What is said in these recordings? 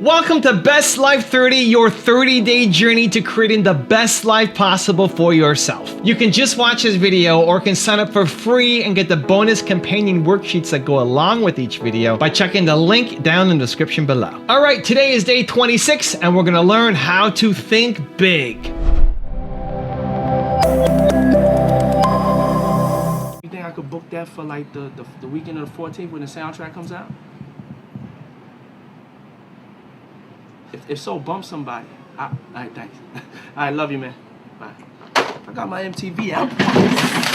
Welcome to Best Life 30, your 30-day journey to creating the best life possible for yourself. You can just watch this video or can sign up for free and get the bonus companion worksheets that go along with each video by checking the link down in the description below. All right, today is day 26 and we're gonna learn how to think big. You think I could book that for like the weekend of the 14th when the soundtrack comes out? If so, bump somebody. All right, thanks. All right, love you, man. Bye. I got my MTV out.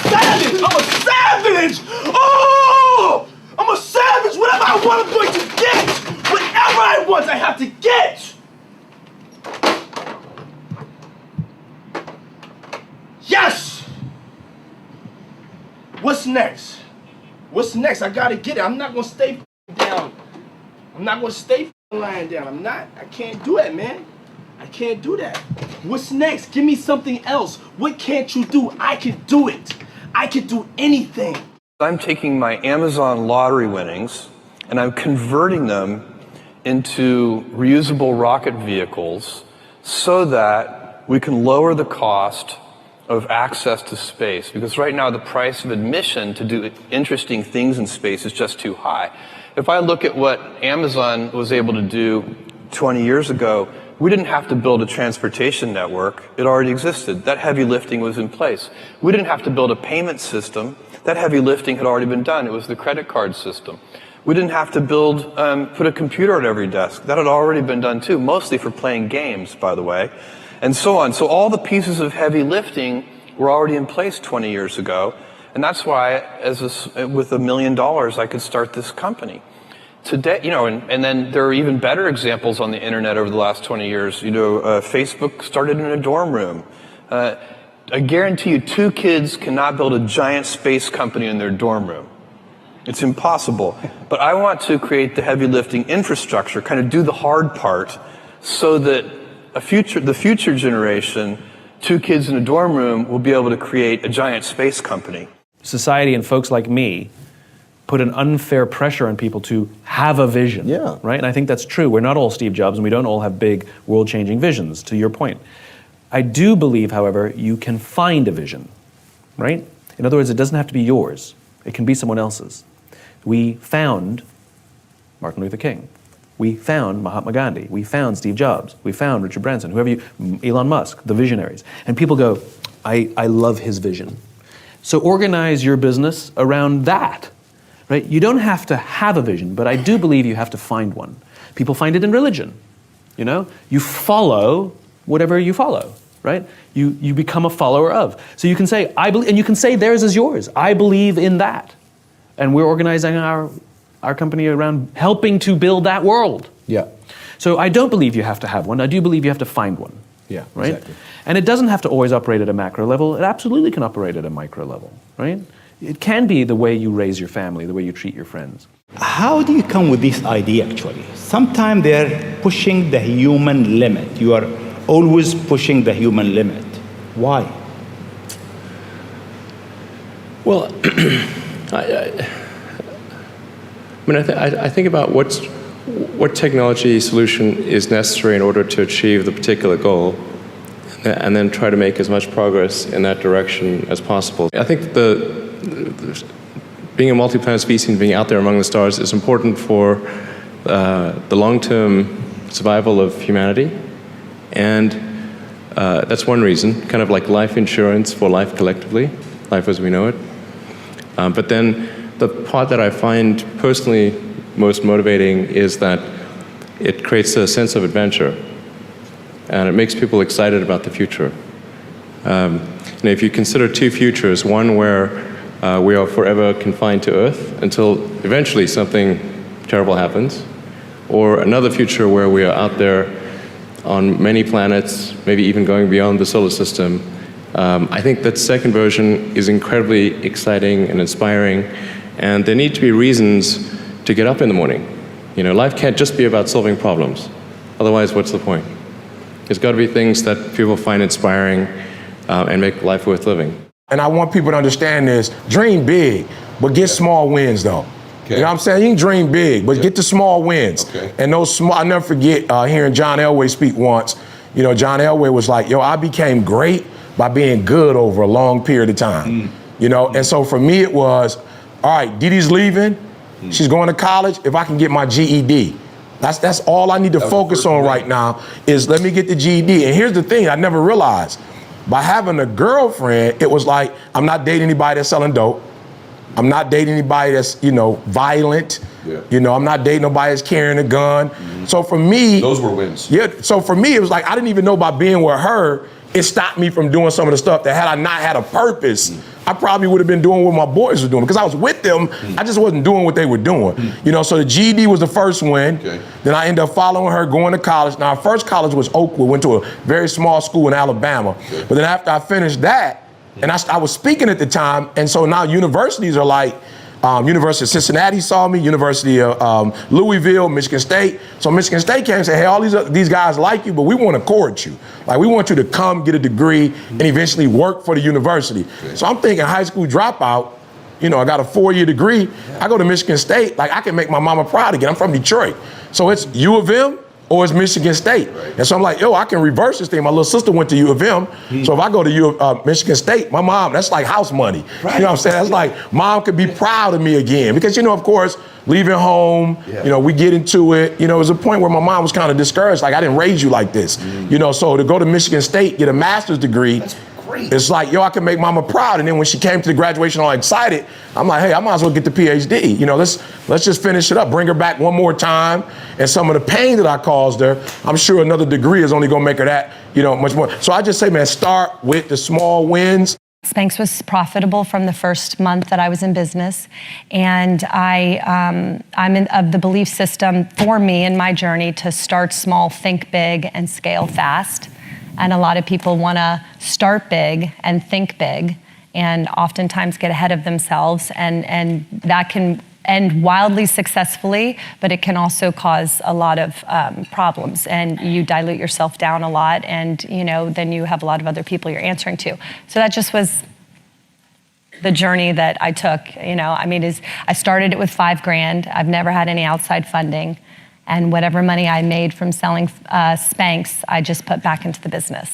Savage! I'm a savage! Oh! I'm a savage! Whatever I want, I'm going to get! Whatever I want, I have to get! Yes! What's next? What's next? I gotta get it. I'm not gonna stay down. I'm not gonna stay lying down. I'm not. I can't do it, man. I can't do that. What's next? Give me something else. What can't you do? I can do it. I can do anything. I'm taking my Amazon lottery winnings and I'm converting them into reusable rocket vehicles so that we can lower the cost of access to space. Because right now the price of admission to do interesting things in space is just too high. If I look at what Amazon was able to do 20 years ago, we didn't have to build a transportation network. It already existed. That heavy lifting was in place. We didn't have to build a payment system. That heavy lifting had already been done. It was the credit card system. We didn't have to build, put a computer at every desk. That had already been done too, mostly for playing games, by the way, and so on. So all the pieces of heavy lifting were already in place 20 years ago. And that's why, with $1 million, I could start this company. Today, and then there are even better examples on the internet over the last 20 years. Facebook started in a dorm room. I guarantee you 2 kids cannot build a giant space company in their dorm room. It's impossible. But I want to create the heavy lifting infrastructure, kind of do the hard part, so that the future generation, 2 kids in a dorm room, will be able to create a giant space company. Society and folks like me put an unfair pressure on people to have a vision, right? And I think that's true. We're not all Steve Jobs and we don't all have big world-changing visions, to your point. I do believe, however, you can find a vision, right? In other words, it doesn't have to be yours. It can be someone else's. We found Martin Luther King. We found Mahatma Gandhi. We found Steve Jobs. We found Richard Branson, Elon Musk, the visionaries. And people go, I love his vision. So organize your business around that, right? You don't have to have a vision, but I do believe you have to find one. People find it in religion, You follow whatever you follow, right? You become a follower of. So you can say, I believe, and you can say theirs is yours. I believe in that. And we're organizing our company around helping to build that world. Yeah. So I don't believe you have to have one. I do believe you have to find one. Yeah, right? Exactly. And it doesn't have to always operate at a macro level. It absolutely can operate at a micro level, right? It can be the way you raise your family, the way you treat your friends. How do you come with this idea, actually? Sometimes they're pushing the human limit. You are always pushing the human limit. Why? Well, I think about what technology solution is necessary in order to achieve the particular goal, and then try to make as much progress in that direction as possible. I think being a multi-planet species and being out there among the stars is important for the long-term survival of humanity, and that's one reason, kind of like life insurance for life collectively, life as we know it. But then the part that I find personally most motivating is that it creates a sense of adventure, and it makes people excited about the future. If you consider 2 futures, one where we are forever confined to Earth until eventually something terrible happens, or another future where we are out there on many planets, maybe even going beyond the solar system, I think that second version is incredibly exciting and inspiring, and there need to be reasons to get up in the morning. Life can't just be about solving problems. Otherwise, what's the point? There's got to be things that people find inspiring and make life worth living. And I want people to understand this: dream big, but get small wins though. You know what I'm saying? You can dream big, but get the small wins. And those small, I'll never forget hearing John Elway speak once. You know, John Elway was like, yo, I became great by being good over a long period of time. You know, and so for me it was, all right, Diddy's leaving, she's going to college, if I can get my GED. That's all I need to focus on right now is let me get the GED. And here's the thing I never realized. By having a girlfriend, it was like, I'm not dating anybody that's selling dope. I'm not dating anybody that's, you know, violent. You know, I'm not dating nobody that's carrying a gun. So for me— Those were wins. Yeah, so for me, it was like, I didn't even know by being with her, it stopped me from doing some of the stuff that had I not had a purpose, I probably would have been doing what my boys were doing. Because I was with them, I just wasn't doing what they were doing. You know, so the GED was the first win. Then I ended up following her, going to college. Now, our first college was Oakwood, went to a very small school in Alabama. But then after I finished that, and I was speaking at the time, and so now universities are like, University of Cincinnati saw me, University of Louisville, Michigan State. So Michigan State came and said, hey, all these guys like you, but we want to court you. Like, we want you to come get a degree and eventually work for the university. So I'm thinking high school dropout, you know, I got a 4-year degree. I go to Michigan State, like I can make my mama proud again. I'm from Detroit. So it's U of M or it's Michigan State. And so I'm like, yo, I can reverse this thing. My little sister went to U of M. So if I go to Michigan State, my mom, that's like house money. You know what I'm saying? That's like, mom could be proud of me again. Because, you know, of course, leaving home, you know, we get into it. You know, it was a point where my mom was kind of discouraged. Like, I didn't raise you like this. You know, so to go to Michigan State, get a master's degree, it's like, yo, I can make mama proud. And then when she came to the graduation all excited, I'm like, hey, I might as well get the PhD. You know, let's just finish it up, bring her back one more time. And some of the pain that I caused her, I'm sure another degree is only gonna make her that, you know, much more. So I just say, man, start with the small wins. Spanx was profitable from the first month that I was in business. And I'm of the belief system for me in my journey to start small, think big, and scale fast. And a lot of people want to start big and think big and oftentimes get ahead of themselves. And that can end wildly successfully, but it can also cause a lot of problems. And you dilute yourself down a lot, and you know, then you have a lot of other people you're answering to. So that just was the journey that I took. You know, I mean, I started it with $5,000. I've never had any outside funding. And whatever money I made from selling Spanx, I just put back into the business.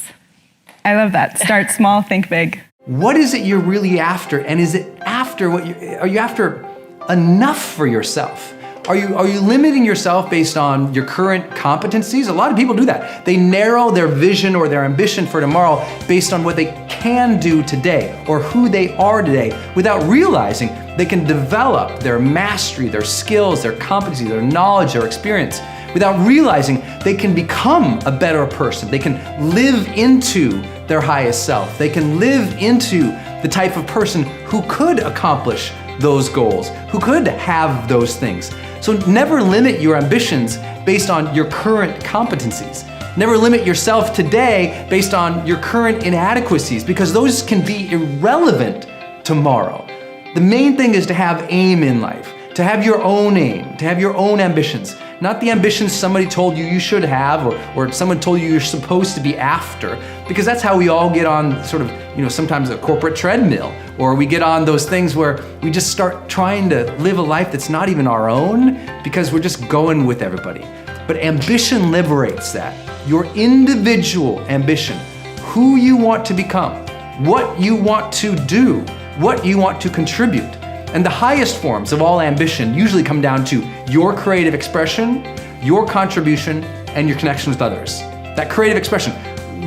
I love that. Start small, think big. What is it you're really after? And is it after are you after enough for yourself? Are you limiting yourself based on your current competencies? A lot of people do that. They narrow their vision or their ambition for tomorrow based on what they can do today or who they are today without realizing they can develop their mastery, their skills, their competency, their knowledge, their experience without realizing they can become a better person. They can live into their highest self. They can live into the type of person who could accomplish those goals, who could have those things. So never limit your ambitions based on your current competencies. Never limit yourself today based on your current inadequacies, because those can be irrelevant tomorrow. The main thing is to have aim in life, to have your own aim, to have your own ambitions, not the ambitions somebody told you you should have or someone told you you're supposed to be after, because that's how we all get on sort of, you know, sometimes a corporate treadmill, or we get on those things where we just start trying to live a life that's not even our own because we're just going with everybody. But ambition liberates that. Your individual ambition, who you want to become, what you want to do, what you want to contribute. And the highest forms of all ambition usually come down to your creative expression, your contribution, and your connection with others. That creative expression.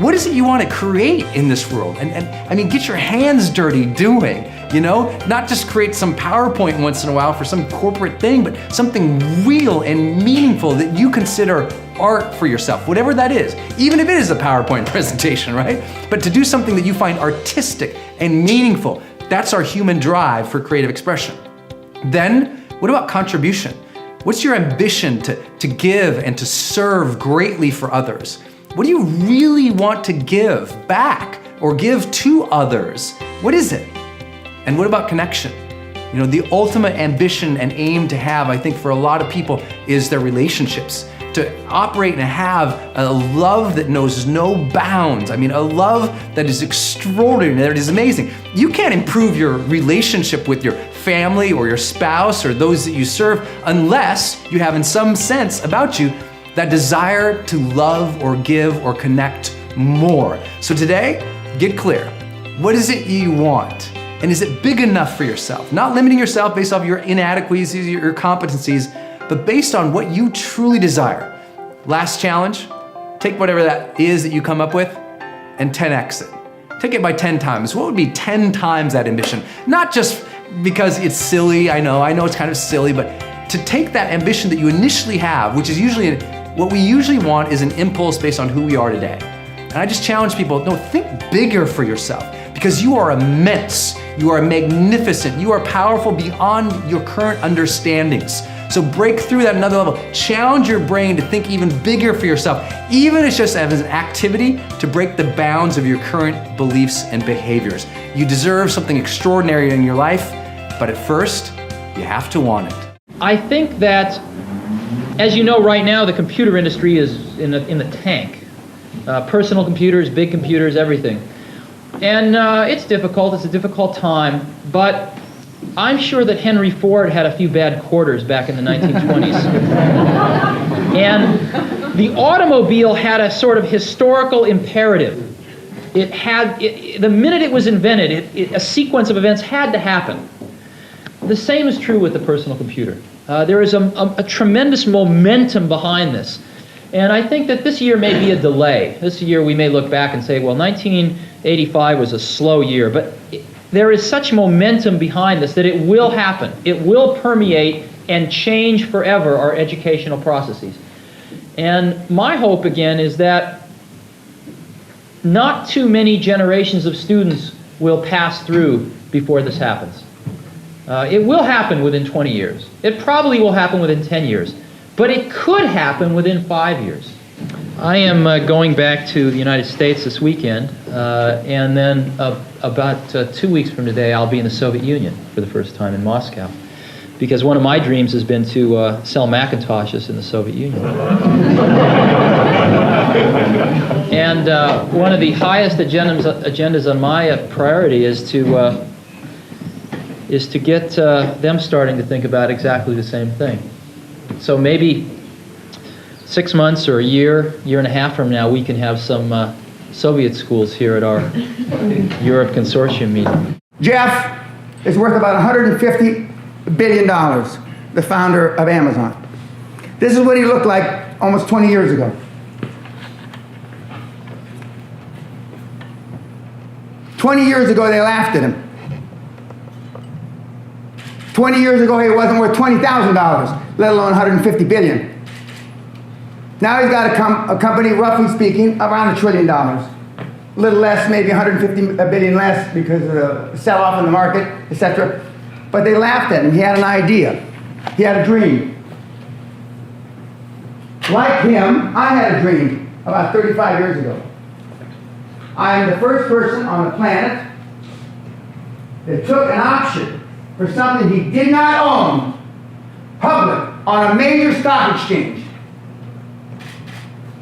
What is it you want to create in this world? And I mean, get your hands dirty doing, you know? Not just create some PowerPoint once in a while for some corporate thing, but something real and meaningful that you consider art for yourself, whatever that is, even if it is a PowerPoint presentation, right? But to do something that you find artistic and meaningful, that's our human drive for creative expression. Then, what about contribution? What's your ambition to give and to serve greatly for others? What do you really want to give back or give to others? What is it? And what about connection? You know, the ultimate ambition and aim to have, I think, for a lot of people is their relationships. To operate and have a love that knows no bounds. I mean, a love that is extraordinary, that is amazing. You can't improve your relationship with your family or your spouse or those that you serve, unless you have in some sense about you that desire to love or give or connect more. So today, get clear. What is it you want? And is it big enough for yourself? Not limiting yourself based off your inadequacies, your competencies, but based on what you truly desire. Last challenge, take whatever that is that you come up with and 10x it. Take it by 10 times. What would be 10 times that ambition? Not just because it's silly, I know it's kind of silly, but to take that ambition that you initially have, which is usually, what we usually want is an impulse based on who we are today. And I just challenge people, no, think bigger for yourself because you are immense, you are magnificent, you are powerful beyond your current understandings. So break through that another level. Challenge your brain to think even bigger for yourself, even if it's just as an activity to break the bounds of your current beliefs and behaviors. You deserve something extraordinary in your life, but at first, you have to want it. I think that, as you know, right now the computer industry is in the tank. Personal computers, big computers, everything. And it's difficult, it's a difficult time, but I'm sure that Henry Ford had a few bad quarters back in the 1920s. And the automobile had a sort of historical imperative. It had, the minute it was invented, a sequence of events had to happen. The same is true with the personal computer. There is a tremendous momentum behind this. And I think that this year may be a delay. This year we may look back and say, well, 1985 was a slow year, but there is such momentum behind this that it will happen. It will permeate and change forever our educational processes. And my hope, again, is that not too many generations of students will pass through before this happens. It will happen within 20 years. It probably will happen within 10 years. But it could happen within 5 years. I am going back to the United States this weekend, and then about 2 weeks from today, I'll be in the Soviet Union for the first time in Moscow, because one of my dreams has been to sell Macintoshes in the Soviet Union. And one of the highest agendas on my priority is to get them starting to think about exactly the same thing. So maybe 6 months or a year and a half from now, we can have some Soviet schools here at our Europe Consortium meeting. Jeff is worth about $150 billion, the founder of Amazon. This is what he looked like almost 20 years ago. Years ago, they laughed at him. 20 years ago, he wasn't worth $20,000, let alone $150 billion. Now he's got a company, roughly speaking, around $1 trillion. A little less, maybe $150 billion less because of the sell-off in the market, etc. But they laughed at him. He had an idea. He had a dream. Like him, I had a dream about 35 years ago. I am the first person on the planet that took an option for something he did not own, public, on a major stock exchange.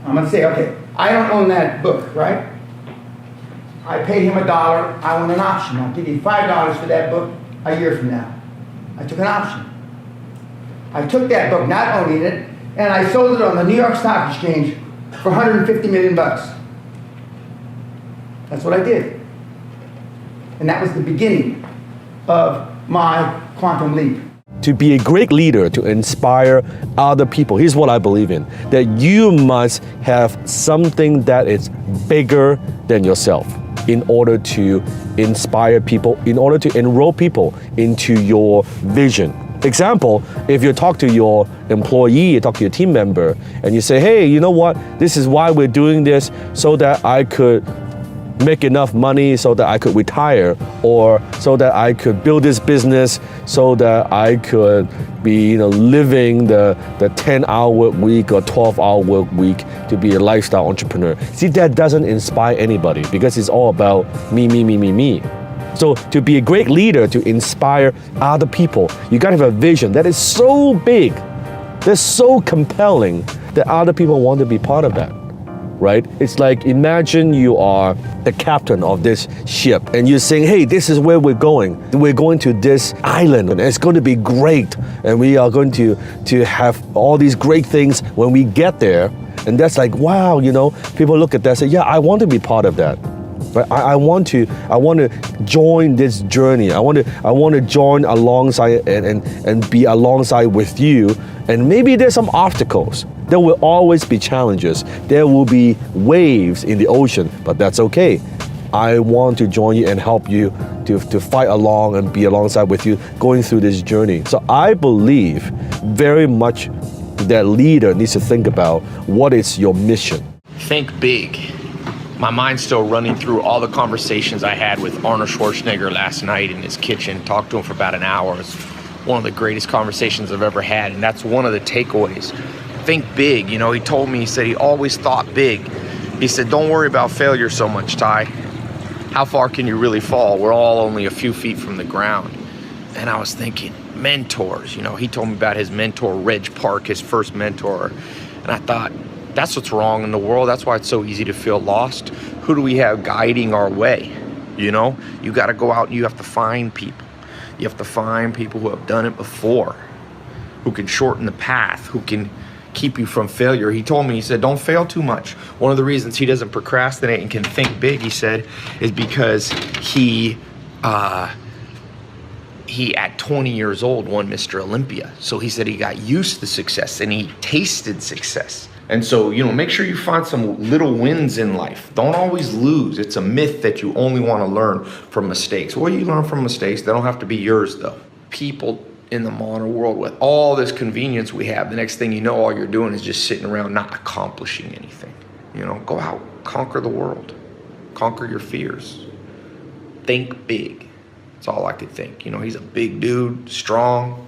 I'm going to say, okay, I don't own that book, right? I paid him $1. I want an option. I'll give you $5 for that book a year from now. I took an option. I took that book, not owning it, and I sold it on the New York Stock Exchange for $150 million. That's what I did. And that was the beginning of my quantum leap. To be a great leader, to inspire other people, here's what I believe in, that you must have something that is bigger than yourself in order to inspire people, in order to enroll people into your vision. Example, if you talk to your employee, you talk to your team member, and you say, hey, you know what, this is why we're doing this, so that I could make enough money so that I could retire, or so that I could build this business, so that I could be living the 10-hour work week or 12-hour work week to be a lifestyle entrepreneur. See, that doesn't inspire anybody because it's all about me, me, me, me, me. So to be a great leader, to inspire other people, you gotta have a vision that is so big, that's so compelling that other people want to be part of that. right? It's like, imagine you are the captain of this ship and you're saying, hey, this is where we're going. We're going to this island and it's going to be great. And we are going to have all these great things when we get there. And that's like, wow, you know, people look at that and say, yeah, I want to be part of that. But I want to join this journey. I want to join alongside and be alongside with you. And maybe there's some obstacles. There will always be challenges. There will be waves in the ocean, but that's okay. I want to join you and help you to fight along and be alongside with you going through this journey. So I believe very much that leader needs to think about what is your mission. Think big. My mind's still running through all the conversations I had with Arnold Schwarzenegger last night in his kitchen. Talked to him for about an hour. It's one of the greatest conversations I've ever had, and that's one of the takeaways. Think big. You know, he told me, he said he always thought big. He said, don't worry about failure so much, Ty. How far can you really fall? We're all only a few feet from the ground. And I was thinking, mentors. You know, he told me about his mentor, Reg Park, his first mentor. And I thought, that's what's wrong in the world. That's why it's so easy to feel lost. Who do we have guiding our way? You know, you got to go out and you have to find people. You have to find people who have done it before, who can shorten the path, who can keep you from failure. He told me, he said, don't fail too much. One of the reasons he doesn't procrastinate and can think big, he said, is because he at 20 years old won Mr. Olympia. So he said he got used to success and he tasted success. And so, you know, make sure you find some little wins in life. Don't always lose. It's a myth that you only want to learn from mistakes. Well, you learn from mistakes. They don't have to be yours, though. People in the modern world, with all this convenience we have, the next thing you know, all you're doing is just sitting around not accomplishing anything. You know, go out, conquer the world. Conquer your fears. Think big. That's all I could think. You know, he's a big dude, strong,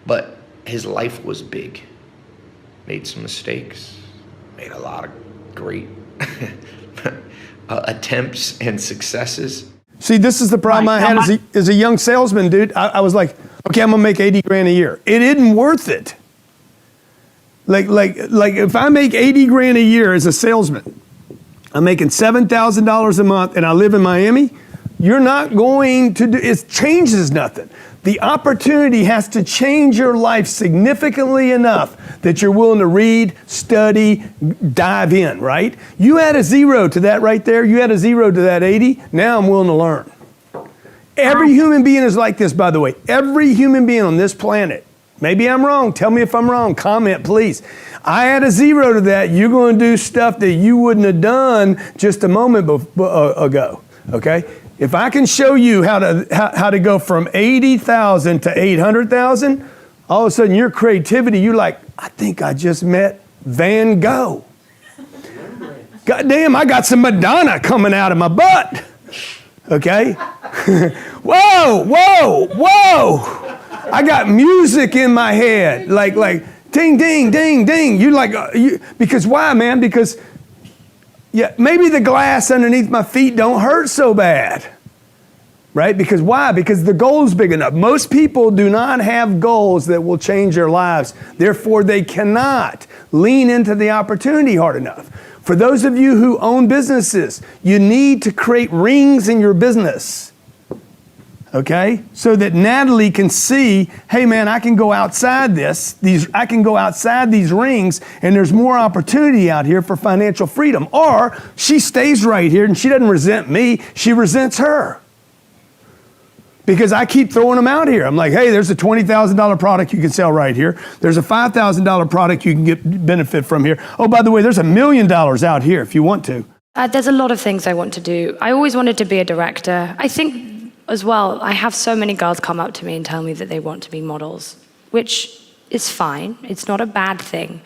but his life was big. Made some mistakes, made a lot of great attempts and successes. See, this is the problem I had as a young salesman, dude. I was like, okay, I'm gonna make 80 grand a year. It isn't worth it. Like if I make 80 grand a year as a salesman, I'm making $7,000 a month and I live in Miami, you're not going to do, it changes nothing. The opportunity has to change your life significantly enough that you're willing to read, study, dive in, right? You add a 0 to that right there, you add a 0 to that 80, now I'm willing to learn. Every human being is like this, by the way. Every human being on this planet. Maybe I'm wrong, tell me if I'm wrong, comment please. I add a 0 to that, you're gonna do stuff that you wouldn't have done just a moment ago, okay? If I can show you how to go from 80,000 to 800,000, all of a sudden your creativity, you're like, I think I just met Van Gogh. God damn, I got some Madonna coming out of my butt. Okay? Whoa, whoa, whoa. I got music in my head. Like ding, ding, ding, ding. You like, because why, man? Because yeah, maybe the glass underneath my feet don't hurt so bad, right? Because why? Because the goal's big enough. Most people do not have goals that will change their lives. Therefore, they cannot lean into the opportunity hard enough. For those of you who own businesses, you need to create rings in your business, okay? So that Natalie can see, hey man, I can go outside I can go outside these rings and there's more opportunity out here for financial freedom. Or she stays right here and she doesn't resent me, she resents her. Because I keep throwing them out here. I'm like, hey, there's a $20,000 product you can sell right here. There's a $5,000 product you can get benefit from here. Oh, by the way, there's $1 million out here if you want to. There's a lot of things I want to do. I always wanted to be a director. I think as well, I have so many girls come up to me and tell me that they want to be models, which is fine. It's not a bad thing.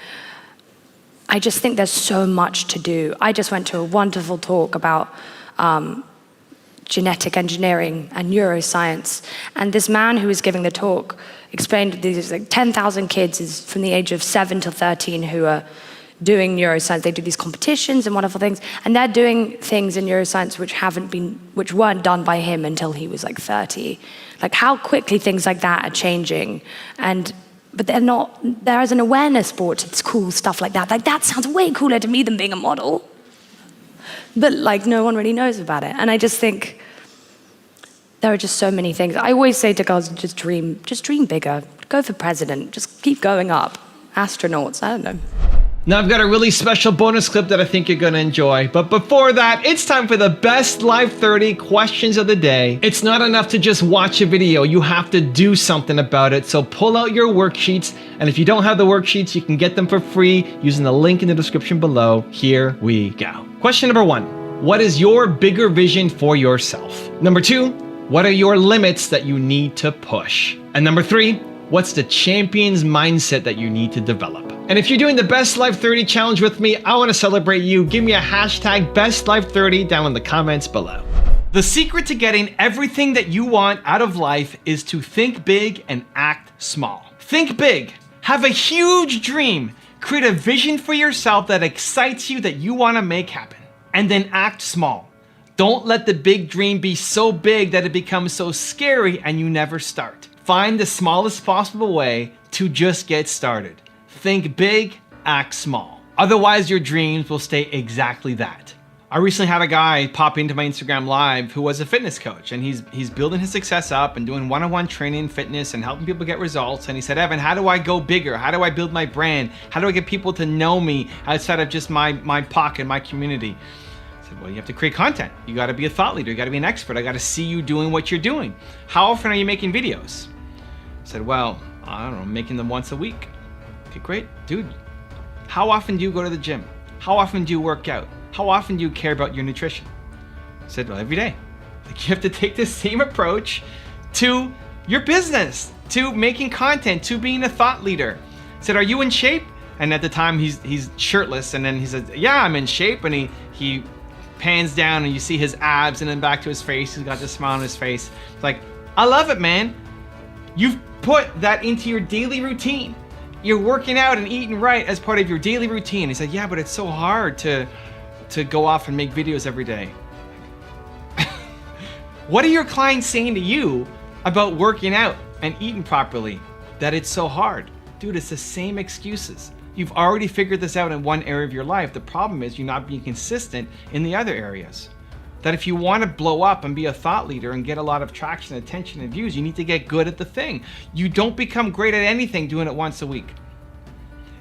I just think there's so much to do. I just went to a wonderful talk about genetic engineering and neuroscience. And this man who was giving the talk explained these like 10,000 kids is from the age of 7 to 13 who are doing neuroscience. They do these competitions and wonderful things. And they're doing things in neuroscience which weren't done by him until he was like 30. Like how quickly things like that are changing. And but they're not, there is an awareness brought to cool stuff like that. Like, that sounds way cooler to me than being a model. But like, no one really knows about it. And I just think there are just so many things. I always say to girls, just dream bigger. Go for president, just keep going up. Astronauts, I don't know. Now I've got a really special bonus clip that I think you're gonna enjoy. But before that, it's time for the best Live 30 questions of the day. It's not enough to just watch a video, you have to do something about it. So pull out your worksheets, and if you don't have the worksheets, you can get them for free using the link in the description below. Here we go. Question number 1, what is your bigger vision for yourself? Number 2, what are your limits that you need to push? And number 3, what's the champion's mindset that you need to develop? And if you're doing the Best Live 30 challenge with me, I want to celebrate you. Give me a hashtag BestLife30 down in the comments below. The secret to getting everything that you want out of life is to think big and act small. Think big. Have a huge dream. Create a vision for yourself that excites you, that you want to make happen. And then act small. Don't let the big dream be so big that it becomes so scary and you never start. Find the smallest possible way to just get started. Think big, act small. Otherwise, your dreams will stay exactly that. I recently had a guy pop into my Instagram live who was a fitness coach, and he's building his success up and doing one-on-one training in fitness and helping people get results. And he said, Evan, how do I go bigger? How do I build my brand? How do I get people to know me outside of just my pocket, my community? I said, well, you have to create content. You got to be a thought leader. You got to be an expert. I got to see you doing what you're doing. How often are you making videos? I said, well, I don't know, making them once a week. Okay, great. Dude, how often do you go to the gym? How often do you work out? How often do you care about your nutrition? I said, well, every day. Like, you have to take the same approach to your business, to making content, to being a thought leader. I said, are you in shape? And at the time he's shirtless, and then he said, yeah, I'm in shape. And he pans down and you see his abs, and then back to his face. He's got this smile on his face. It's like, I love it, man. You've put that into your daily routine. You're working out and eating right as part of your daily routine. He said, yeah, but it's so hard to go off and make videos every day. What are your clients saying to you about working out and eating properly that it's so hard? Dude, it's the same excuses. You've already figured this out in one area of your life. The problem is you're not being consistent in the other areas. That if you want to blow up and be a thought leader and get a lot of traction, attention, and views, you need to get good at the thing. You don't become great at anything doing it once a week.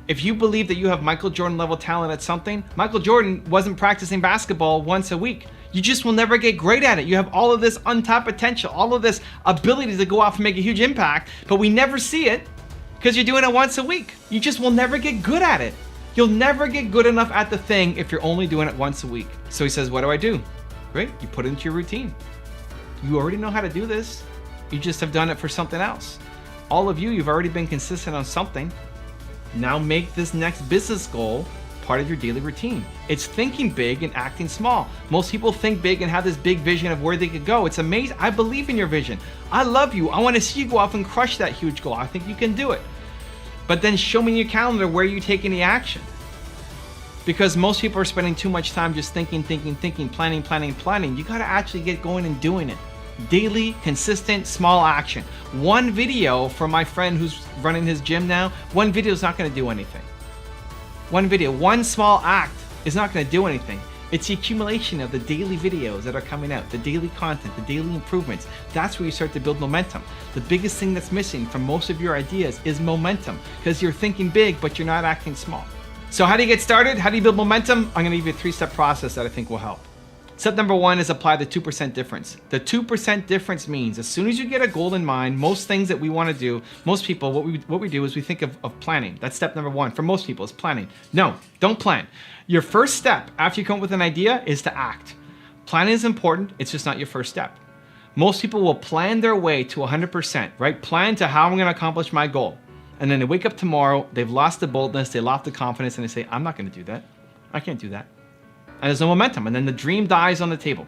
If you believe that you have Michael Jordan level talent at something, Michael Jordan wasn't practicing basketball once a week. You just will never get great at it. You have all of this untapped potential, all of this ability to go off and make a huge impact, but we never see it because you're doing it once a week. You just will never get good at it. You'll never get good enough at the thing if you're only doing it once a week. So he says, what do I do? Great, you put it into your routine. You already know how to do this. You just have done it for something else. All of you, you've already been consistent on something. Now make this next business goal part of your daily routine. It's thinking big and acting small. Most people think big and have this big vision of where they could go. It's amazing. I believe in your vision. I love you. I want to see you go off and crush that huge goal. I think you can do it. But then show me in your calendar where you take any action. Because most people are spending too much time just thinking, planning. You gotta actually get going and doing it. Daily, consistent, small action. One video for my friend who's running his gym now, one video is not gonna do anything. One video, one small act is not gonna do anything. It's the accumulation of the daily videos that are coming out, the daily content, the daily improvements. That's where you start to build momentum. The biggest thing that's missing from most of your ideas is momentum, because you're thinking big, but you're not acting small. So how do you get started? How do you build momentum? I'm gonna give you a 3-step process that I think will help. Step number 1 is apply the 2% difference. The 2% difference means as soon as you get a goal in mind, most things that we wanna do, most people, what we do is we think of planning. That's step number 1 for most people is planning. No, don't plan. Your first step after you come up with an idea is to act. Planning is important, it's just not your first step. Most people will plan their way to 100%, right? Plan to how I'm gonna accomplish my goal. And then they wake up tomorrow, they've lost the boldness, they lost the confidence, and they say, I'm not gonna do that. I can't do that. And there's no momentum, and then the dream dies on the table.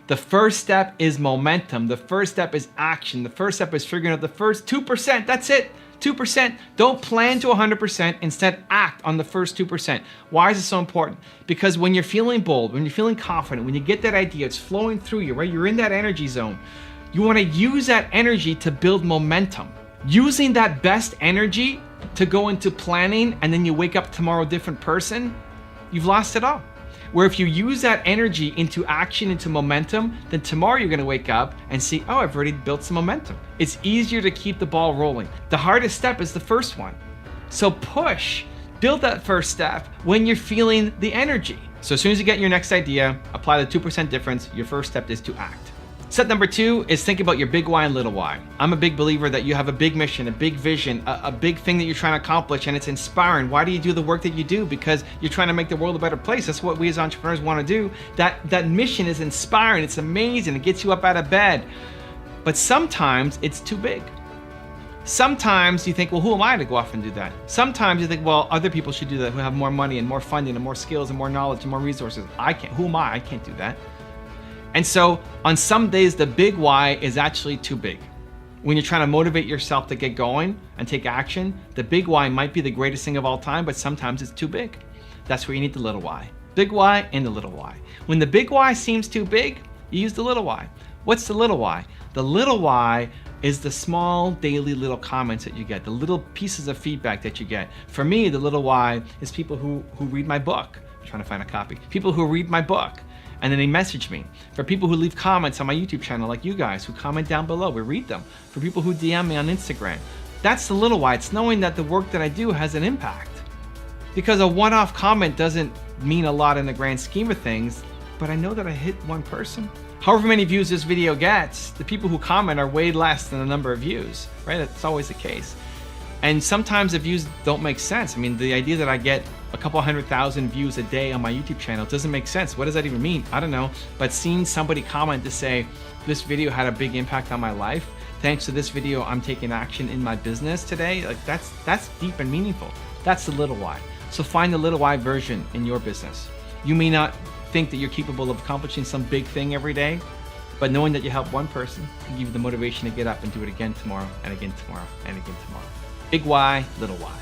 The first step is momentum. The first step is action. The first step is figuring out the first 2%, that's it, 2%. Don't plan to 100%, instead act on the first 2%. Why is it so important? Because when you're feeling bold, when you're feeling confident, when you get that idea, it's flowing through you, right? You're in that energy zone. You wanna use that energy to build momentum. using that best energy to go into planning and then you wake up tomorrow a different person, you've lost it all. Where if you use that energy into action, into momentum, then tomorrow you're gonna wake up and see, oh, I've already built some momentum. It's easier to keep the ball rolling. The hardest step is the first one. So push, build that first step when you're feeling the energy. So as soon as you get your next idea, apply the 2% difference, your first step is to act. Step number 2 is think about your big why and little why. I'm a big believer that you have a big mission, a big vision, a big thing that you're trying to accomplish, and it's inspiring. Why do you do the work that you do? Because you're trying to make the world a better place. That's what we as entrepreneurs want to do. That mission is inspiring. It's amazing. It gets you up out of bed. But sometimes it's too big. Sometimes you think, well, who am I to go off and do that? Sometimes you think, well, other people should do that who have more money and more funding and more skills and more knowledge and more resources. I can't. Who am I? I can't do that. And so on some days, the big why is actually too big. When you're trying to motivate yourself to get going and take action, the big why might be the greatest thing of all time, but sometimes it's too big. That's where you need the little why. Big why and the little why. When the big why seems too big, you use the little why. What's the little why? The little why is the small daily little comments that you get, the little pieces of feedback that you get. For me, the little why is people who read my book. I'm trying to find a copy. People who read my book. And then they message me. For people who leave comments on my YouTube channel, like you guys, who comment down below, we read them. For people who DM me on Instagram. That's the little why. It's knowing that the work that I do has an impact. Because a one-off comment doesn't mean a lot in the grand scheme of things, but I know that I hit one person. However many views this video gets, the people who comment are way less than the number of views, right? That's always the case. And sometimes the views don't make sense. I mean, the idea that I get a couple 100,000 views a day on my YouTube channel doesn't make sense. What does that even mean? I don't know. But seeing somebody comment to say, this video had a big impact on my life. Thanks to this video, I'm taking action in my business today. Like that's deep and meaningful. That's the little why. So find the little why version in your business. You may not think that you're capable of accomplishing some big thing every day, but knowing that you help one person can give you the motivation to get up and do it again tomorrow and again tomorrow and again tomorrow. Big why, little why.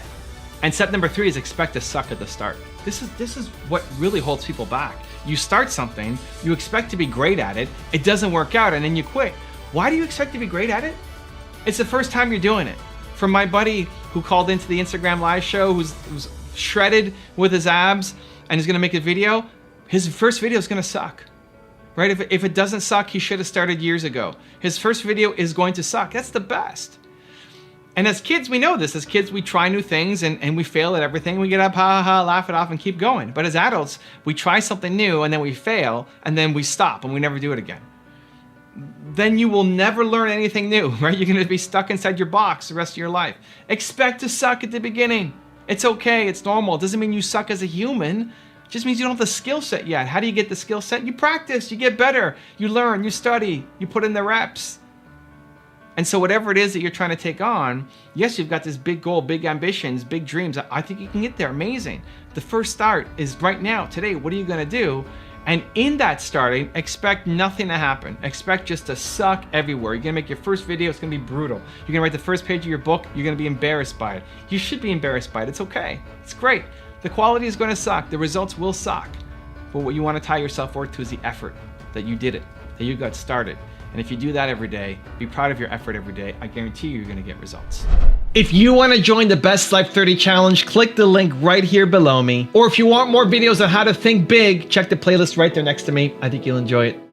And step number 3 is expect to suck at the start. This is what really holds people back. You start something, you expect to be great at it, it doesn't work out, and then you quit. Why do you expect to be great at it? It's the first time you're doing it. From my buddy who called into the Instagram live show, who's shredded with his abs and is gonna make a video, his first video is gonna suck. Right? If it doesn't suck, he should have started years ago. His first video is going to suck. That's the best. And as kids, we know this. As kids, we try new things and we fail at everything. We get up, ha ha ha, laugh it off and keep going. But as adults, we try something new and then we fail and then we stop and we never do it again. Then you will never learn anything new, right? You're gonna be stuck inside your box the rest of your life. Expect to suck at the beginning. It's okay, it's normal. It doesn't mean you suck as a human. It just means you don't have the skill set yet. How do you get the skill set? You practice, you get better, you learn, you study, you put in the reps. And so whatever it is that you're trying to take on, yes, you've got this big goal, big ambitions, big dreams. I think you can get there, amazing. The first start is right now, today, what are you gonna do? And in that starting, expect nothing to happen. Expect just to suck everywhere. You're gonna make your first video, it's gonna be brutal. You're gonna write the first page of your book, you're gonna be embarrassed by it. You should be embarrassed by it, it's okay, it's great. The quality is gonna suck, the results will suck. But what you wanna tie your self-worth to is the effort, that you did it, that you got started. And if you do that every day, be proud of your effort every day, I guarantee you're gonna get results. If you wanna join the Best Life 30 Challenge, click the link right here below me. Or if you want more videos on how to think big, check the playlist right there next to me. I think you'll enjoy it.